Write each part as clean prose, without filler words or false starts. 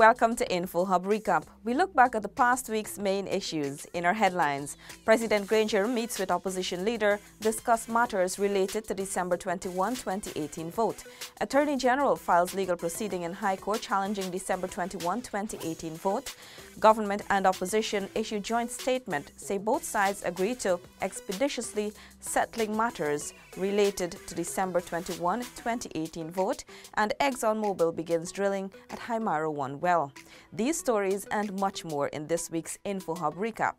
Welcome to InfoHub Recap. We look back at the past week's main issues. In our headlines, President Granger meets with opposition leader, discuss matters related to December 21, 2018 vote. Attorney General files legal proceeding in High Court challenging December 21, 2018 vote. Government and opposition issue joint statement, say both sides agree to expeditiously settling matters related to December 21, 2018 vote, and ExxonMobil begins drilling at Haimara 1 well. These stories and much more in this week's InfoHub Recap.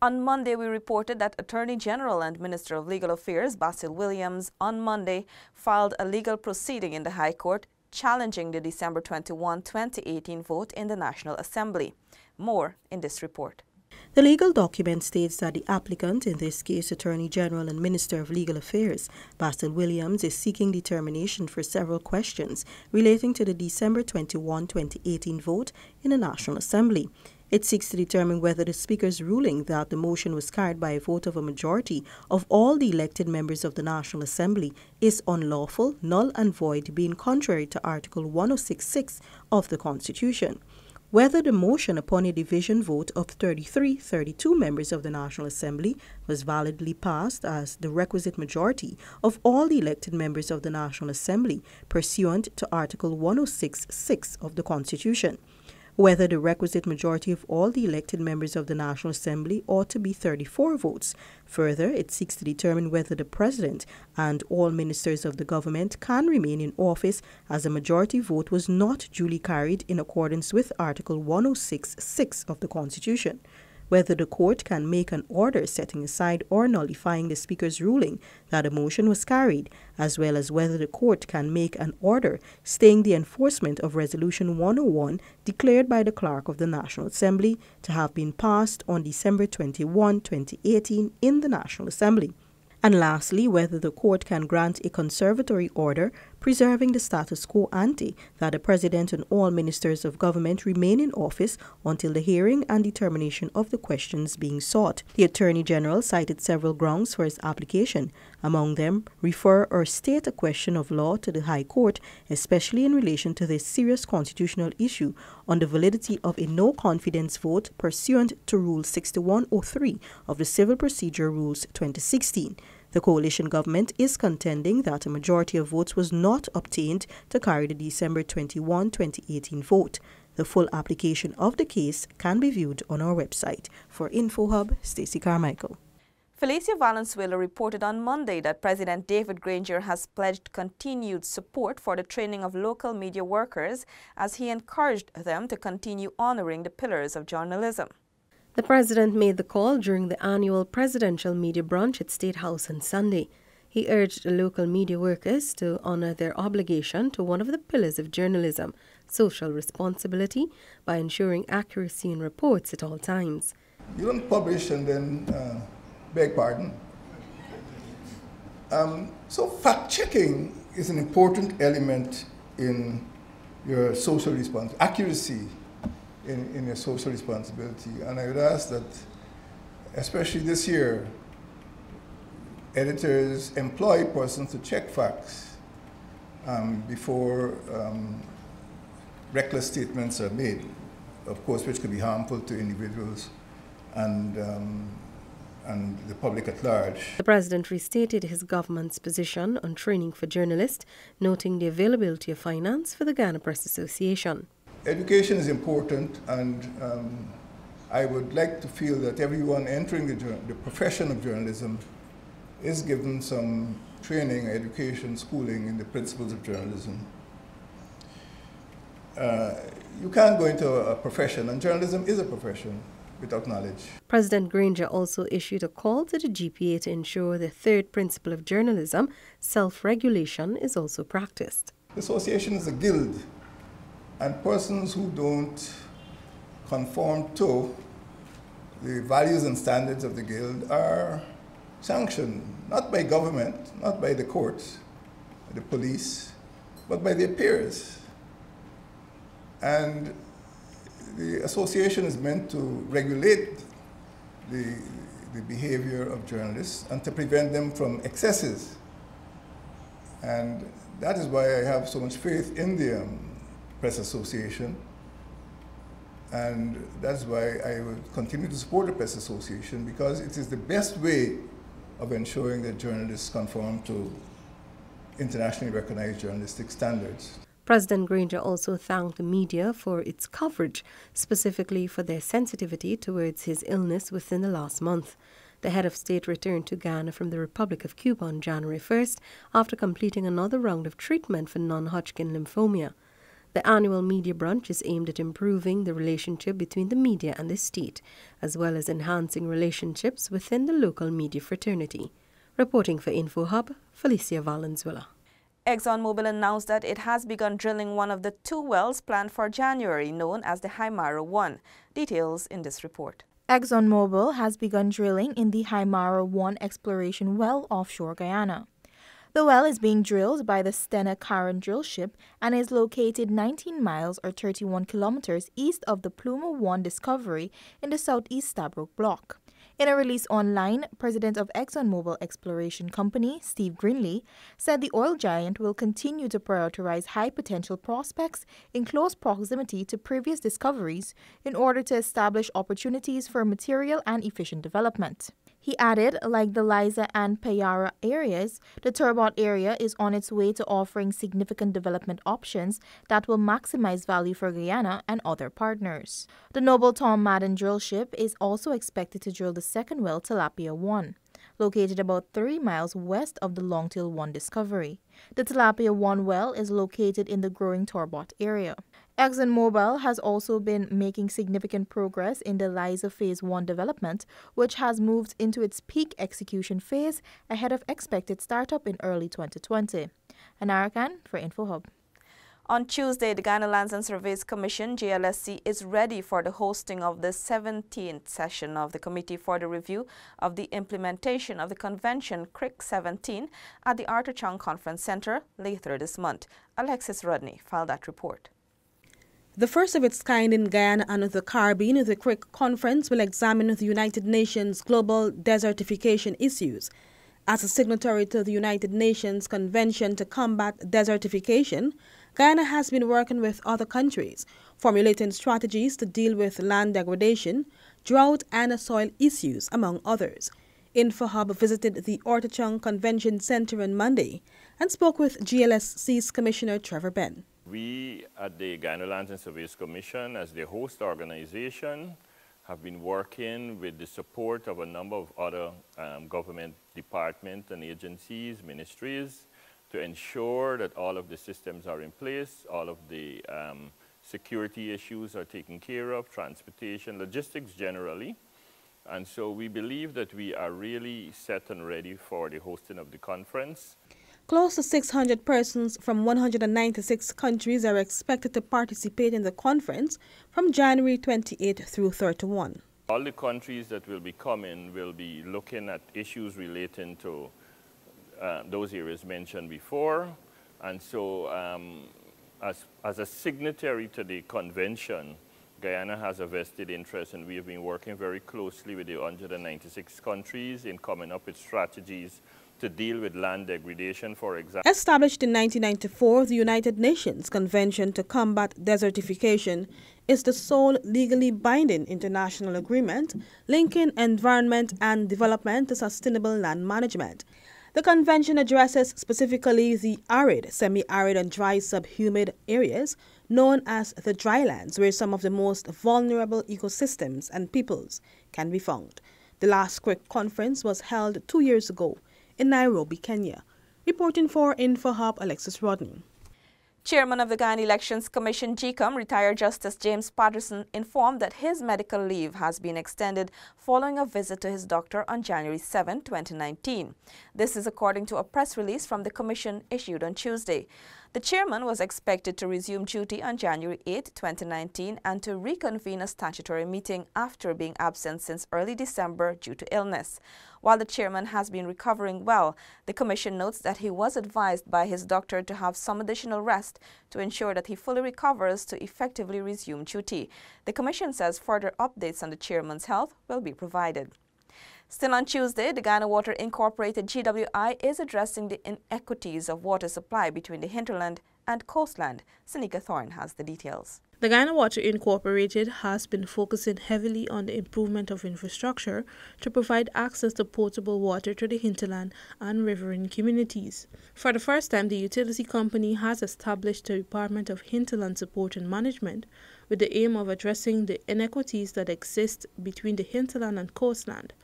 On Monday, we reported that Attorney General and Minister of Legal Affairs Basil Williams on Monday filed a legal proceeding in the High Court challenging the December 21, 2018 vote in the National Assembly. More in this report. The legal document states that the applicant, in this case Attorney General and Minister of Legal Affairs, Basil Williams, is seeking determination for several questions relating to the December 21, 2018 vote in the National Assembly. It seeks to determine whether the Speaker's ruling that the motion was carried by a vote of a majority of all the elected members of the National Assembly is unlawful, null and void, being contrary to Article 106(6) of the Constitution. Whether the motion upon a division vote of 32 members of the National Assembly was validly passed as the requisite majority of all the elected members of the National Assembly pursuant to Article 106(6) of the Constitution. Whether the requisite majority of all the elected members of the National Assembly ought to be 34 votes. Further, it seeks to determine whether the President and all ministers of the government can remain in office as a majority vote was not duly carried in accordance with Article 106(6) of the Constitution. Whether the court can make an order setting aside or nullifying the Speaker's ruling that a motion was carried, as well as whether the court can make an order staying the enforcement of Resolution 101 declared by the Clerk of the National Assembly to have been passed on December 21, 2018 in the National Assembly. And lastly, whether the court can grant a conservatory order preserving the status quo ante that the President and all ministers of government remain in office until the hearing and determination of the questions being sought. The Attorney General cited several grounds for his application. Among them, refer or state a question of law to the High Court, especially in relation to this serious constitutional issue on the validity of a no-confidence vote pursuant to Rule 6103 of the Civil Procedure Rules 2016. The coalition government is contending that a majority of votes was not obtained to carry the December 21, 2018 vote. The full application of the case can be viewed on our website. For InfoHub, Stacey Carmichael. Felicia Valenzuela reported on Monday that President David Granger has pledged continued support for the training of local media workers as he encouraged them to continue honoring the pillars of journalism. The President made the call during the annual presidential media brunch at State House on Sunday. He urged the local media workers to honor their obligation to one of the pillars of journalism, social responsibility, by ensuring accuracy in reports at all times. You don't publish and then beg pardon. So fact-checking is an important element in your social responsibility, accuracy in your social responsibility. And I would ask that, especially this year, editors employ persons to check facts before reckless statements are made, of course, which could be harmful to individuals and the public at large. The President restated his government's position on training for journalists, noting the availability of finance for the Ghana Press Association. Education is important, and I would like to feel that everyone entering the profession of journalism is given some training, education, schooling in the principles of journalism. You can't go into a profession, and journalism is a profession, without knowledge. President Granger also issued a call to the GPA to ensure the third principle of journalism, self-regulation, is also practiced. The association is a guild, and persons who don't conform to the values and standards of the guild are sanctioned, not by government, not by the courts, the police, but by their peers. And the association is meant to regulate the behavior of journalists and to prevent them from excesses. And that is why I have so much faith in the Press Association, And that's why I will continue to support the Press Association, because it is the best way of ensuring that journalists conform to internationally recognized journalistic standards. President Granger also thanked the media for its coverage, specifically for their sensitivity towards his illness within the last month. The head of state returned to Ghana from the Republic of Cuba on January 1st after completing another round of treatment for non-Hodgkin lymphoma. The annual media brunch is aimed at improving the relationship between the media and the state, as well as enhancing relationships within the local media fraternity. Reporting for InfoHub, Felicia Valenzuela. ExxonMobil announced that it has begun drilling one of the 2 wells planned for January, known as the Haimara-1. Details in this report. ExxonMobil has begun drilling in the Haimara-1 exploration well offshore Guyana. The well is being drilled by the Stena Carron drill ship and is located 19 miles or 31 kilometers east of the Pluma-1 discovery in the southeast Stabroek block. In a release online, President of ExxonMobil Exploration Company, Steve Greenlee, said the oil giant will continue to prioritize high-potential prospects in close proximity to previous discoveries in order to establish opportunities for material and efficient development. He added, like the Liza and Payara areas, the Turbot area is on its way to offering significant development options that will maximize value for Guyana and other partners. The Noble Tom Madden drill ship is also expected to drill the second well, Tilapia-1, located about 3 miles west of the Longtail-1 discovery. The Tilapia-1 well is located in the growing Turbot area. ExxonMobil has also been making significant progress in the Liza Phase 1 development, which has moved into its peak execution phase ahead of expected startup in early 2020. Anara Khan for InfoHub. On Tuesday, the Ghana Lands and Surveys Commission, GLSC, is ready for the hosting of the 17th session of the Committee for the Review of the Implementation of the Convention CRIC 17 at the Arthur Chung Conference Center later this month. Alexis Rodney filed that report. The first of its kind in Guyana and the Caribbean, the CRIC conference will examine the United Nations global desertification issues. As a signatory to the United Nations Convention to Combat Desertification, Guyana has been working with other countries, formulating strategies to deal with land degradation, drought and soil issues, among others. InfoHub visited the Arthur Chung Convention Center on Monday and spoke with GLSC's Commissioner Trevor Benn. We at the Ghana Lands and Surveys Commission, as the host organization, have been working with the support of a number of other government departments and agencies, ministries, to ensure that all of the systems are in place, all of the security issues are taken care of, transportation, logistics generally. And so we believe that we are really set and ready for the hosting of the conference. Close to 600 persons from 196 countries are expected to participate in the conference from January 28 through 31. All the countries that will be coming will be looking at issues relating to those areas mentioned before. And so as a signatory to the convention, Guyana has a vested interest, and we have been working very closely with the 196 countries in coming up with strategies to deal with land degradation, for example. Established in 1994, the United Nations Convention to Combat Desertification is the sole legally binding international agreement linking environment and development to sustainable land management. The convention addresses specifically the arid, semi-arid and dry subhumid areas known as the drylands, where some of the most vulnerable ecosystems and peoples can be found. The last CRIC conference was held 2 years ago in Nairobi, Kenya. Reporting for InfoHub, Alexis Rodney. Chairman of the Guyana Elections Commission, Gecom, retired Justice James Patterson, informed that his medical leave has been extended following a visit to his doctor on January 7, 2019. This is according to a press release from the Commission issued on Tuesday. The chairman was expected to resume duty on January 8, 2019 and to reconvene a statutory meeting after being absent since early December due to illness. While the chairman has been recovering well, the Commission notes that he was advised by his doctor to have some additional rest to ensure that he fully recovers to effectively resume duty. The Commission says further updates on the chairman's health will be provided. Still on Tuesday, the Ghana Water Incorporated GWI is addressing the inequities of water supply between the hinterland and coastland. Senika Thorne has the details. The Guyana Water Incorporated has been focusing heavily on the improvement of infrastructure to provide access to potable water to the hinterland and riverine communities. For the first time, the utility company has established the Department of Hinterland Support and Management with the aim of addressing the inequities that exist between the hinterland and coastland.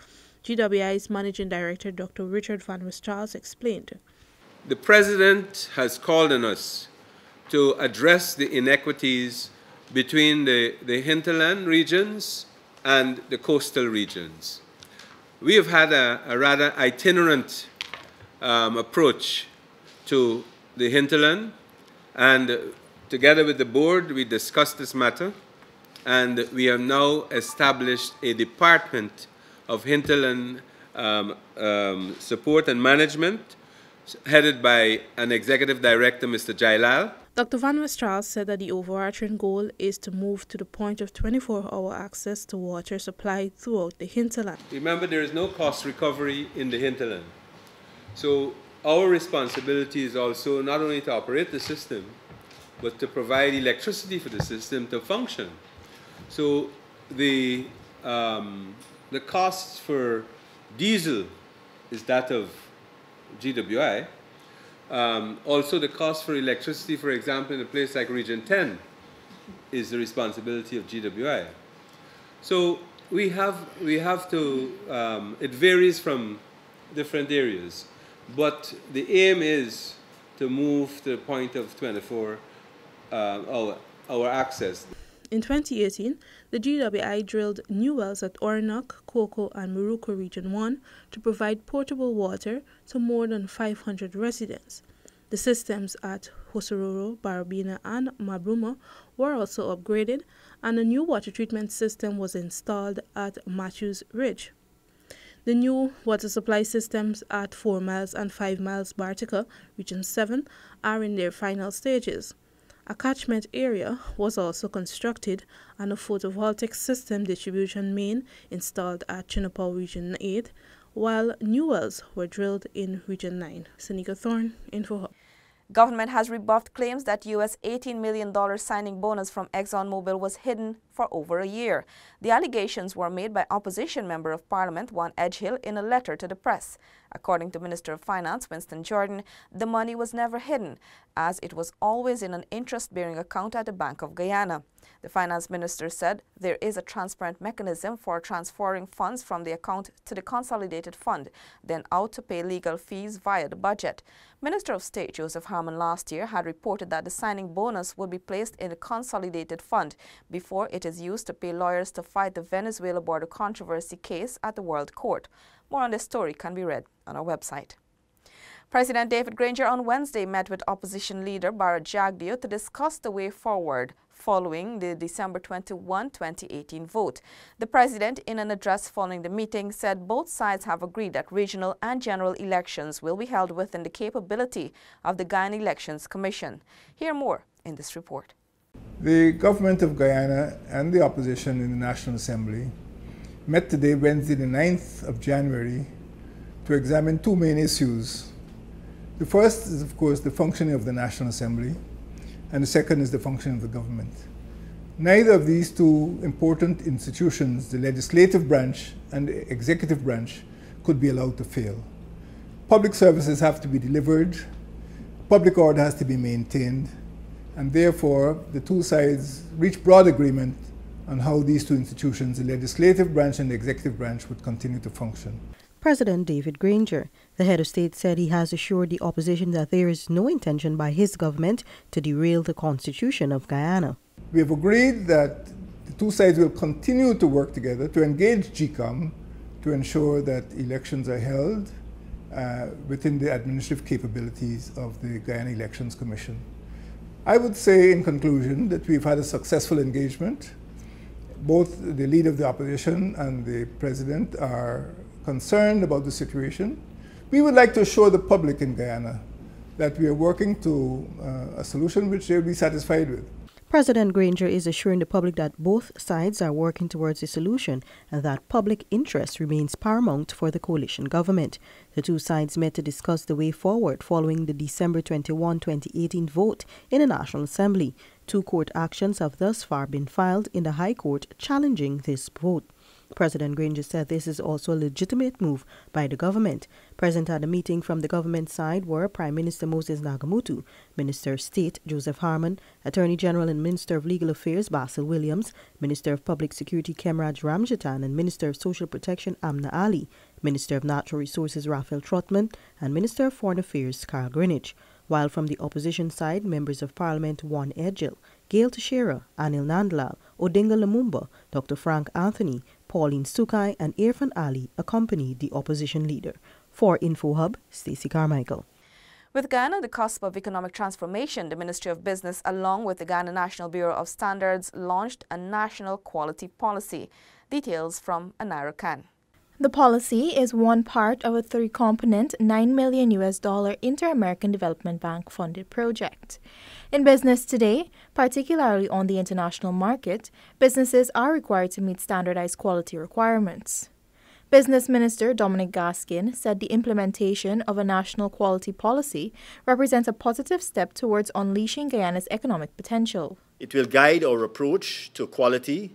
GWI's Managing Director, Dr. Richard Van Westrals, explained. The President has called on us to address the inequities between the hinterland regions and the coastal regions. We have had a rather itinerant approach to the hinterland, and together with the board we discussed this matter, and we have now established a Department of Hinterland Support and Management headed by an Executive Director, Mr. Jailal. Dr. Van Westrals said that the overarching goal is to move to the point of 24-hour access to water supply throughout the hinterland. Remember, there is no cost recovery in the hinterland. So our responsibility is also not only to operate the system, but to provide electricity for the system to function. So the costs for diesel is that of GWI. Also, the cost for electricity, for example, in a place like Region 10, is the responsibility of GWI. So we have to, it varies from different areas, but the aim is to move to the point of 24-hour access. In 2018, the GWI drilled new wells at Orinoco, Coco, and Moruco Region 1 to provide potable water to more than 500 residents. The systems at Hosororo, Barabina, and Mabruma were also upgraded, and a new water treatment system was installed at Matthews Ridge. The new water supply systems at 4 miles and 5 miles Bartica, Region 7, are in their final stages. A catchment area was also constructed and a photovoltaic system distribution main installed at Chinapau Region 8, while new wells were drilled in Region 9. Seneca Thorne, InfoHub. Government has rebuffed claims that U.S. $18 million signing bonus from ExxonMobil was hidden for over a year. The allegations were made by opposition Member of Parliament Juan Edgehill in a letter to the press. According to Minister of Finance Winston Jordan, the money was never hidden, as it was always in an interest-bearing account at the Bank of Guyana. The finance minister said there is a transparent mechanism for transferring funds from the account to the consolidated fund, then out to pay legal fees via the budget. Minister of State Joseph Harmon last year had reported that the signing bonus would be placed in the consolidated fund before it is used to pay lawyers to fight the Venezuela border controversy case at the World Court. More on this story can be read on our website. President David Granger on Wednesday met with opposition leader Bharat Jagdeo to discuss the way forward following the December 21, 2018 vote. The president, in an address following the meeting, said both sides have agreed that regional and general elections will be held within the capability of the Guyana Elections Commission. Hear more in this report. The government of Guyana and the opposition in the National Assembly met today, Wednesday, the 9th of January, to examine two main issues. The first is, of course, the functioning of the National Assembly, and the second is the functioning of the government. Neither of these two important institutions, the legislative branch and the executive branch, could be allowed to fail. Public services have to be delivered, public order has to be maintained, and therefore the two sides reached broad agreement on how these two institutions, the legislative branch and the executive branch, would continue to function. President David Granger, the head of state, said he has assured the opposition that there is no intention by his government to derail the Constitution of Guyana. We have agreed that the two sides will continue to work together to engage Gecom to ensure that elections are held within the administrative capabilities of the Guyana Elections Commission. I would say in conclusion that we've had a successful engagement. Both the leader of the opposition and the president are concerned about the situation. We would like to assure the public in Guyana that we are working to a solution which they will be satisfied with. President Granger is assuring the public that both sides are working towards a solution and that public interest remains paramount for the coalition government. The two sides met to discuss the way forward following the December 21, 2018 vote in the National Assembly. 2 court actions have thus far been filed in the High Court challenging this vote. President Granger said this is also a legitimate move by the government. Present at the meeting from the government side were Prime Minister Moses Nagamutu, Minister of State Joseph Harmon, Attorney General and Minister of Legal Affairs Basil Williams, Minister of Public Security Kemraj Ramjatan, and Minister of Social Protection Amna Ali, Minister of Natural Resources Raphael Trotman, and Minister of Foreign Affairs Carl Greenwich. While from the opposition side, members of Parliament Juan Edgil, Gail Teixeira, Anil Nandlal, Odinga Lumumba, Dr. Frank Anthony, Pauline Sukai, and Irfan Ali accompanied the opposition leader. For InfoHub, Stacey Carmichael. With Ghana on the cusp of economic transformation, the Ministry of Business, along with the Ghana National Bureau of Standards, launched a national quality policy. Details from Anara Khan. The policy is one part of a 3-component $9 million Inter-American Development Bank funded project. In business today, particularly on the international market, businesses are required to meet standardized quality requirements. Business Minister Dominic Gaskin said the implementation of a national quality policy represents a positive step towards unleashing Guyana's economic potential. It will guide our approach to quality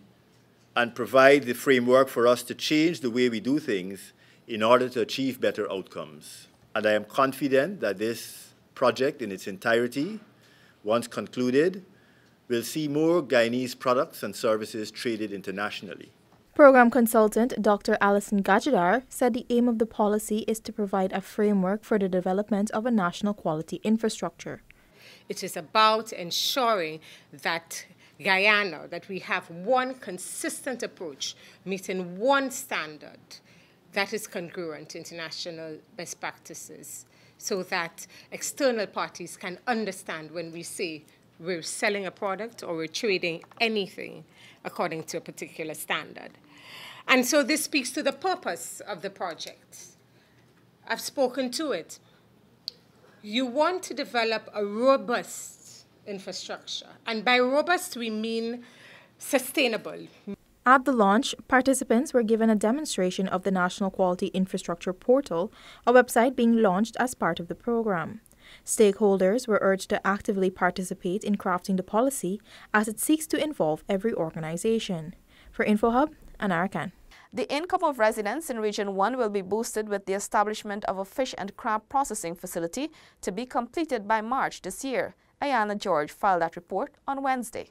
and provide the framework for us to change the way we do things in order to achieve better outcomes. And I am confident that this project in its entirety, once concluded, will see more Guyanese products and services traded internationally. Program consultant Dr. Alison Gajadar said the aim of the policy is to provide a framework for the development of a national quality infrastructure. It is about ensuring that Guyana, that we have one consistent approach, meeting one standard that is congruent to international best practices, so that external parties can understand when we say we're selling a product or we're trading anything according to a particular standard. And so this speaks to the purpose of the project. I've spoken to it. You want to develop a robust infrastructure, and by robust we mean sustainable. At the launch, participants were given a demonstration of the National Quality Infrastructure Portal, a website being launched as part of the program. Stakeholders were urged to actively participate in crafting the policy as it seeks to involve every organization. For InfoHub, Anara Khan. The income of residents in Region 1 will be boosted with the establishment of a fish and crab processing facility to be completed by March this year. Ayana George filed that report on Wednesday.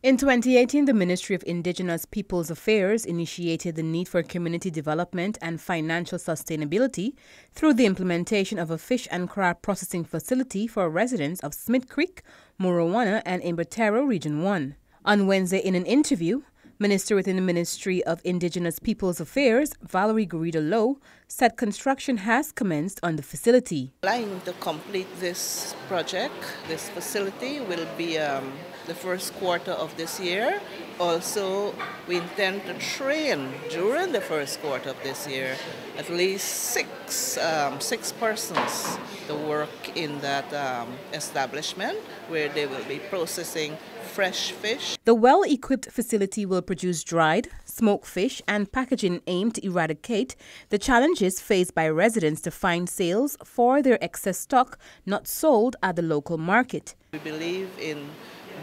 In 2018, the Ministry of Indigenous Peoples Affairs initiated the need for community development and financial sustainability through the implementation of a fish and crab processing facility for residents of Smith Creek, Morowana, and Imbatero Region 1. On Wednesday, in an interview, Minister within the Ministry of Indigenous Peoples Affairs, Valerie Garrido-Lowe, said construction has commenced on the facility. Applying to complete this project, this facility will be the first quarter of this year. Also, we intend to train during the first quarter of this year at least six persons to work in that establishment where they will be processing fresh fish. The well-equipped facility will produce dried, smoked fish and packaging aimed to eradicate the challenges faced by residents to find sales for their excess stock not sold at the local market. We believe in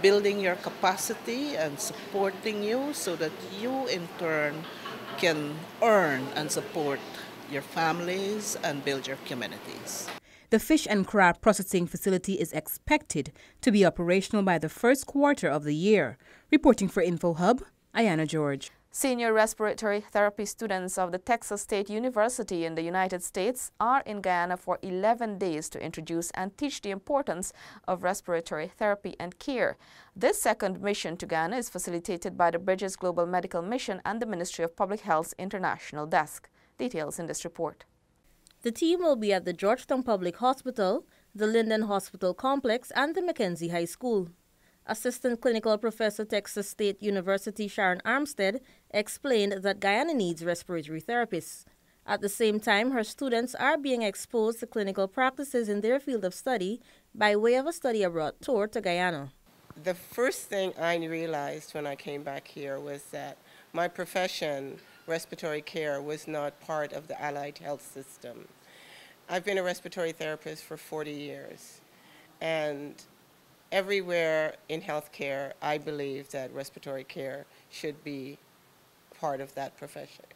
building your capacity and supporting you so that you in turn can earn and support your families and build your communities. The fish and crab processing facility is expected to be operational by the first quarter of the year. Reporting for InfoHub, Ayana George. Senior respiratory therapy students of the Texas State University in the United States are in Guyana for 11 days to introduce and teach the importance of respiratory therapy and care. This second mission to Guyana is facilitated by the Bridges Global Medical Mission and the Ministry of Public Health's International Desk. Details in this report. The team will be at the Georgetown Public Hospital, the Linden Hospital Complex, and the Mackenzie High School. Assistant Clinical Professor, Texas State University Sharon Armstead, explained that Guyana needs respiratory therapists. At the same time, her students are being exposed to clinical practices in their field of study by way of a study abroad tour to Guyana. The first thing I realized when I came back here was that my profession, respiratory care, was not part of the allied health system. I've been a respiratory therapist for 40 years, and everywhere in healthcare, I believe that respiratory care should be part of that profession,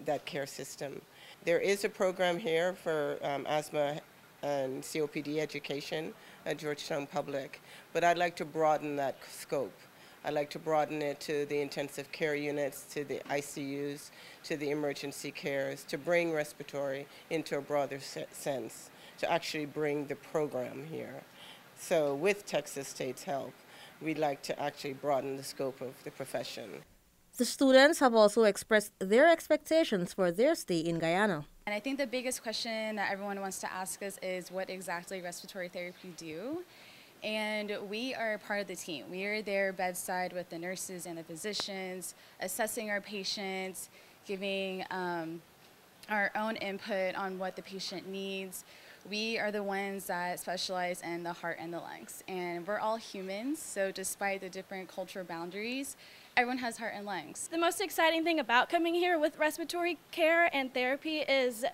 that care system. There is a program here for asthma and COPD education at Georgetown Public, but I'd like to broaden that scope. I'd like to broaden it to the intensive care units, to the ICUs, to the emergency cares, to bring respiratory into a broader sense, to actually bring the program here. So with Texas State's help, we'd like to actually broaden the scope of the profession. The students have also expressed their expectations for their stay in Guyana. And I think the biggest question that everyone wants to ask us is what exactly respiratory therapy do? And we are part of the team. We are there bedside with the nurses and the physicians, assessing our patients, giving our own input on what the patient needs. We are the ones that specialize in the heart and the lungs. And we're all humans, so despite the different cultural boundaries, everyone has heart and lungs. The most exciting thing about coming here with respiratory care and therapy is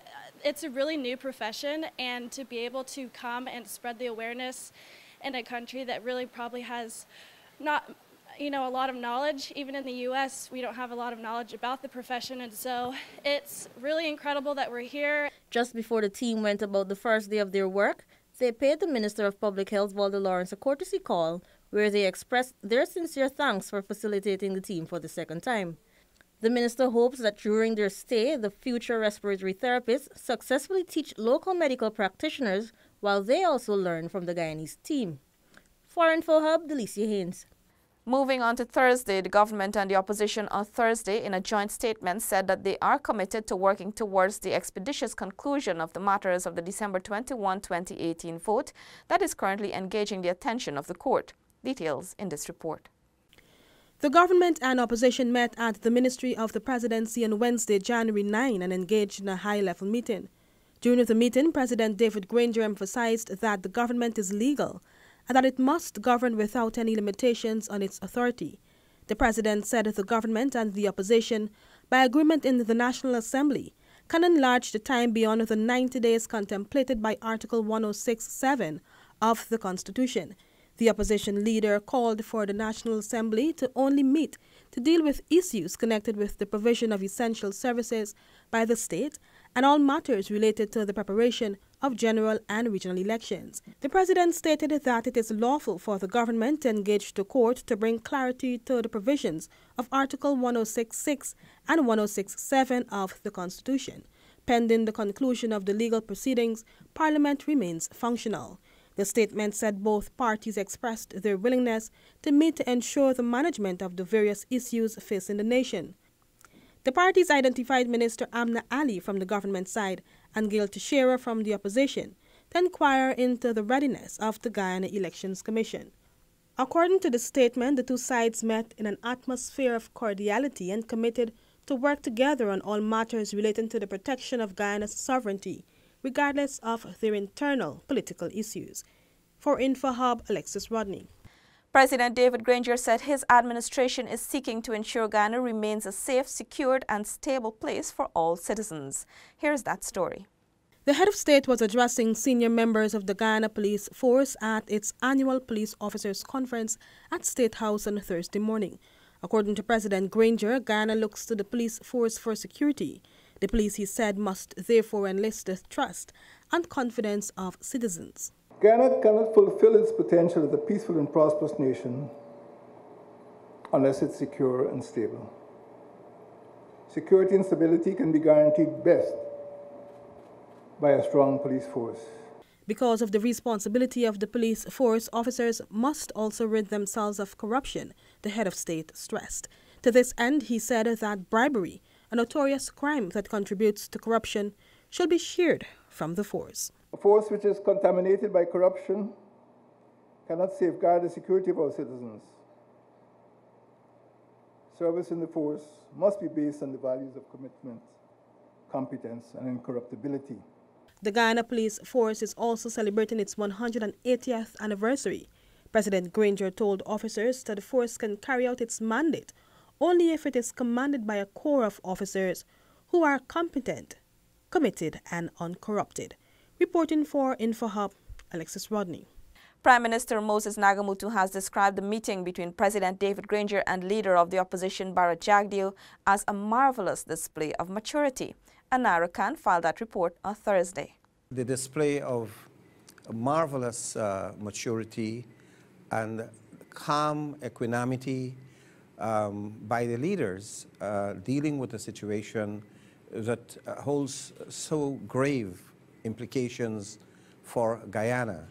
it's a really new profession, and to be able to come and spread the awareness in a country that really probably has not a lot of knowledge. Even in the U.S., we don't have a lot of knowledge about the profession, and so it's really incredible that we're here. Just before the team went about the first day of their work, they paid the Minister of Public Health, Walter Lawrence, a courtesy call where they expressed their sincere thanks for facilitating the team for the second time. The minister hopes that during their stay, the future respiratory therapists successfully teach local medical practitioners while they also learn from the Guyanese team. For InfoHub, Delicia Haynes. Moving on to Thursday, the government and the opposition on Thursday in a joint statement said that they are committed to working towards the expeditious conclusion of the matters of the December 21, 2018 vote that is currently engaging the attention of the court. Details in this report. The government and opposition met at the Ministry of the Presidency on Wednesday, January 9, and engaged in a high-level meeting. During the meeting, President David Granger emphasized that the government is legal and that it must govern without any limitations on its authority. The president said the government and the opposition, by agreement in the National Assembly, can enlarge the time beyond the 90 days contemplated by Article 106(7) of the Constitution. The opposition leader called for the National Assembly to only meet to deal with issues connected with the provision of essential services by the state and all matters related to the preparation of general and regional elections. The president stated that it is lawful for the government to engage the court to bring clarity to the provisions of Article 106(6) and 106(7) of the Constitution. Pending the conclusion of the legal proceedings, Parliament remains functional. The statement said both parties expressed their willingness to meet to ensure the management of the various issues facing the nation. The parties identified Minister Amna Ali from the government side and Gail Teixeira from the opposition to inquire into the readiness of the Guyana Elections Commission. According to the statement, the two sides met in an atmosphere of cordiality and committed to work together on all matters relating to the protection of Guyana's sovereignty, regardless of their internal political issues. For InfoHub, Alexis Rodney. President David Granger said his administration is seeking to ensure Guyana remains a safe, secured, and stable place for all citizens. Here's that story. The head of state was addressing senior members of the Guyana Police Force at its annual Police Officers Conference at State House on Thursday morning. According to President Granger, Guyana looks to the police force for security. The police, he said, must therefore enlist the trust and confidence of citizens. Guyana cannot fulfill its potential as a peaceful and prosperous nation unless it's secure and stable. Security and stability can be guaranteed best by a strong police force. Because of the responsibility of the police force, officers must also rid themselves of corruption, the head of state stressed. To this end, he said that bribery, a notorious crime that contributes to corruption, should be sheared from the force. A force which is contaminated by corruption cannot safeguard the security of our citizens. Service in the force must be based on the values of commitment, competence, and incorruptibility. The Guyana Police Force is also celebrating its 180th anniversary. President Granger told officers that the force can carry out its mandate only if it is commanded by a corps of officers who are competent, committed, and uncorrupted. Reporting for InfoHub, Alexis Rodney. Prime Minister Moses Nagamutu has described the meeting between President David Granger and leader of the opposition Bharat Jagdeo as a marvelous display of maturity. Anara Khan filed that report on Thursday. The display of marvelous maturity and calm equanimity by the leaders dealing with a situation that holds so grave implications for Guyana.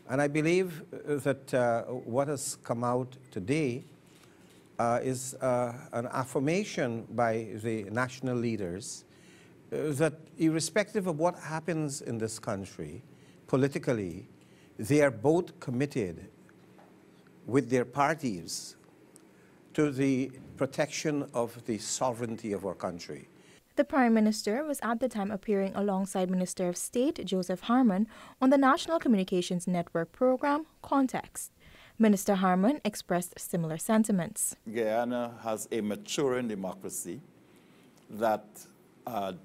And I believe that what has come out today is an affirmation by the national leaders that irrespective of what happens in this country politically, they are both committed with their parties to the protection of the sovereignty of our country. The Prime Minister was at the time appearing alongside Minister of State Joseph Harmon on the National Communications Network program Context. Minister Harmon expressed similar sentiments. Guyana has a maturing democracy that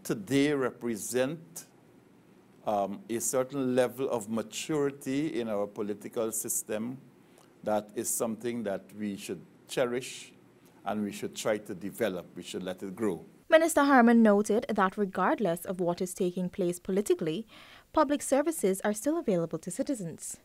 today represent a certain level of maturity in our political system that is something that we should cherish and we should try to develop. We should let it grow. Minister Harmon noted that regardless of what is taking place politically, public services are still available to citizens.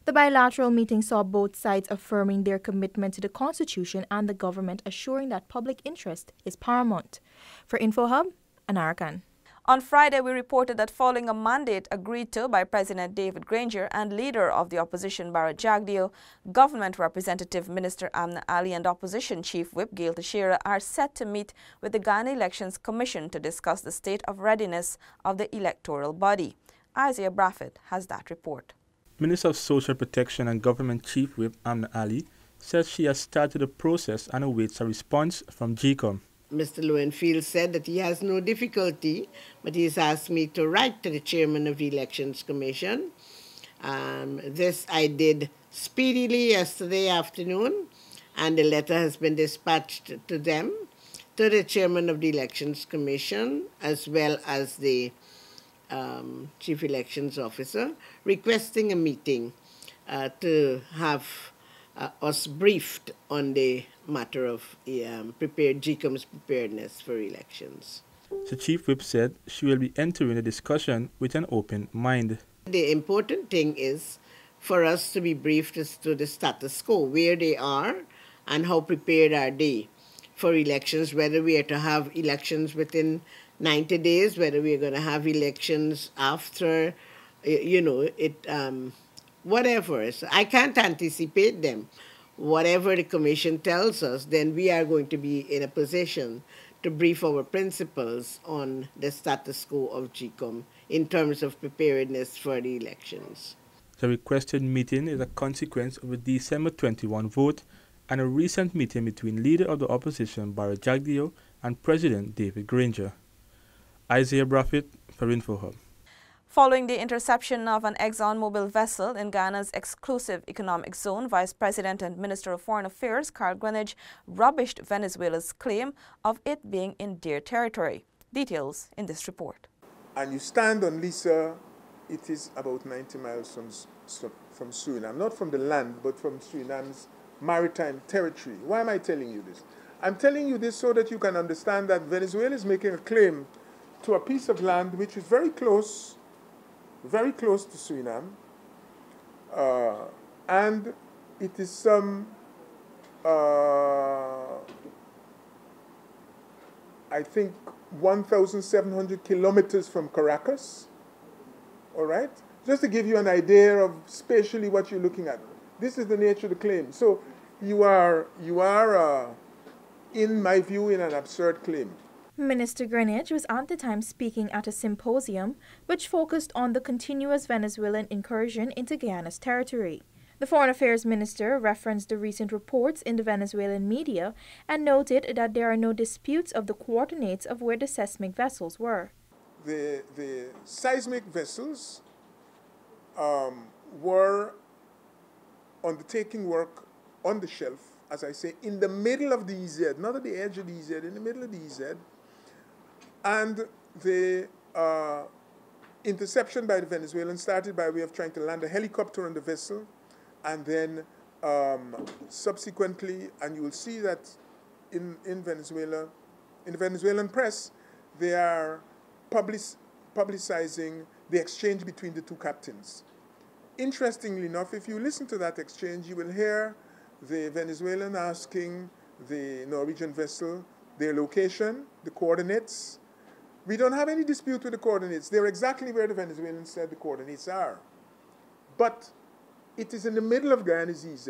The bilateral meeting saw both sides affirming their commitment to the Constitution and the government assuring that public interest is paramount. For InfoHub, Anara Khan. On Friday, we reported that following a mandate agreed to by President David Granger and leader of the opposition Bharat Jagdeo, Government Representative Minister Amna Ali and Opposition Chief Whip Gail Teixeira are set to meet with the Ghana Elections Commission to discuss the state of readiness of the electoral body. Isaiah Braffett has that report. Minister of Social Protection and Government Chief Whip Amna Ali says she has started a process and awaits a response from Gecom. Mr. Lowenfield said that he has no difficulty, but he has asked me to write to the chairman of the Elections Commission. This I did speedily yesterday afternoon, and the letter has been dispatched to them, to the chairman of the Elections Commission, as well as the Chief Elections Officer, requesting a meeting to have us briefed on the matter of Gecom's preparedness for elections. The Chief Whip said she will be entering the discussion with an open mind. The important thing is for us to be briefed as to the status quo, where they are and how prepared are they for elections, whether we are to have elections within 90 days, whether we are going to have elections after, whatever. So I can't anticipate them. Whatever the Commission tells us, then we are going to be in a position to brief our principals on the status quo of Gecom in terms of preparedness for the elections. The requested meeting is a consequence of a December 21 vote and a recent meeting between leader of the opposition Bharat Jagdeo and President David Granger. Isaiah Braffett for InfoHub. Following the interception of an ExxonMobil vessel in Ghana's exclusive economic zone, Vice President and Minister of Foreign Affairs Carl Greenidge rubbished Venezuela's claim of it being in their territory. Details in this report. And you stand on Lisa, it is about 90 miles from Suriname, not from the land, but from Suriname's maritime territory. Why am I telling you this? I'm telling you this so that you can understand that Venezuela is making a claim to a piece of land which is very close to Suriname, and it is some, I think, 1,700 kilometers from Caracas, all right? Just to give you an idea of spatially what you're looking at. This is the nature of the claim. So you are in my view, in an absurd claim. Minister Greenidge was at the time speaking at a symposium which focused on the continuous Venezuelan incursion into Guyana's territory. The Foreign Affairs Minister referenced the recent reports in the Venezuelan media and noted that there are no disputes of the coordinates of where the seismic vessels were. The seismic vessels were undertaking work on the shelf, as I say, in the middle of the EZ, not at the edge of the EZ, in the middle of the EZ. And the interception by the Venezuelans started by way of trying to land a helicopter on the vessel and then subsequently, and you will see that in Venezuela, in the Venezuelan press, they are publicizing the exchange between the two captains. Interestingly enough, if you listen to that exchange, you will hear the Venezuelan asking the Norwegian vessel their location, the coordinates. We don't have any dispute with the coordinates. They're exactly where the Venezuelans said the coordinates are. But it is in the middle of Guyana's EZ.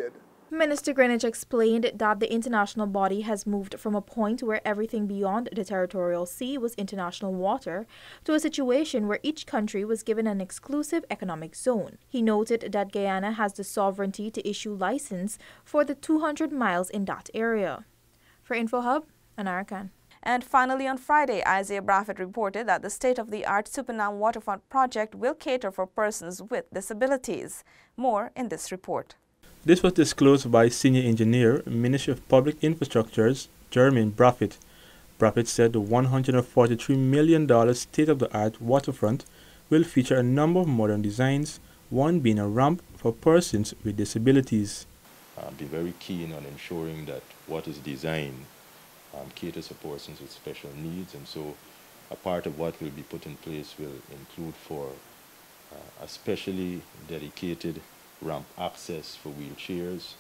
Minister Greenwich explained that the international body has moved from a point where everything beyond the territorial sea was international water to a situation where each country was given an exclusive economic zone. He noted that Guyana has the sovereignty to issue license for the 200 miles in that area. For InfoHub, Anara Khan. And finally, on Friday, Isaiah Braffett reported that the state-of-the-art Supernaam waterfront project will cater for persons with disabilities. More in this report. This was disclosed by Senior Engineer, Ministry of Public Infrastructure's Jermaine Braffett. Braffett said the $143 million state-of-the-art waterfront will feature a number of modern designs, one being a ramp for persons with disabilities. Be very keen on ensuring that what is designed caters for persons with special needs, and so a part of what will be put in place will include for a specially dedicated ramp access for wheelchairs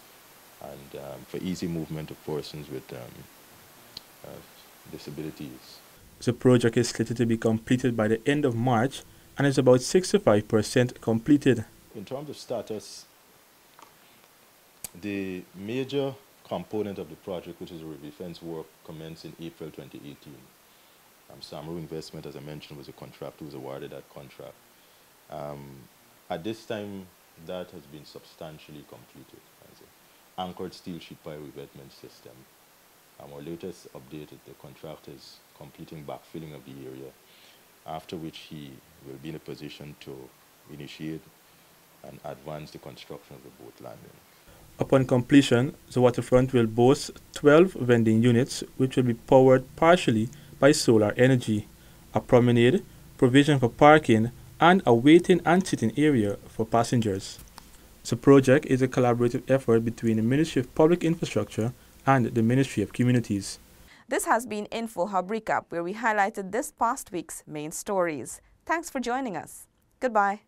and for easy movement of persons with disabilities. The project is slated to be completed by the end of March and is about 65% completed. In terms of status, the major component of the project, which is the river fence work, commenced in April 2018. Samaru Investment, as I mentioned, was a contractor who was awarded that contract. At this time, that has been substantially completed as an anchored steel sheet pile revetment system. Our latest update is the contractor is completing backfilling of the area, after which he will be in a position to initiate and advance the construction of the boat landing. Upon completion, the waterfront will boast 12 vending units which will be powered partially by solar energy, a promenade, provision for parking, and a waiting and sitting area for passengers. The project is a collaborative effort between the Ministry of Public Infrastructure and the Ministry of Communities. This has been InfoHub Recap, where we highlighted this past week's main stories. Thanks for joining us. Goodbye.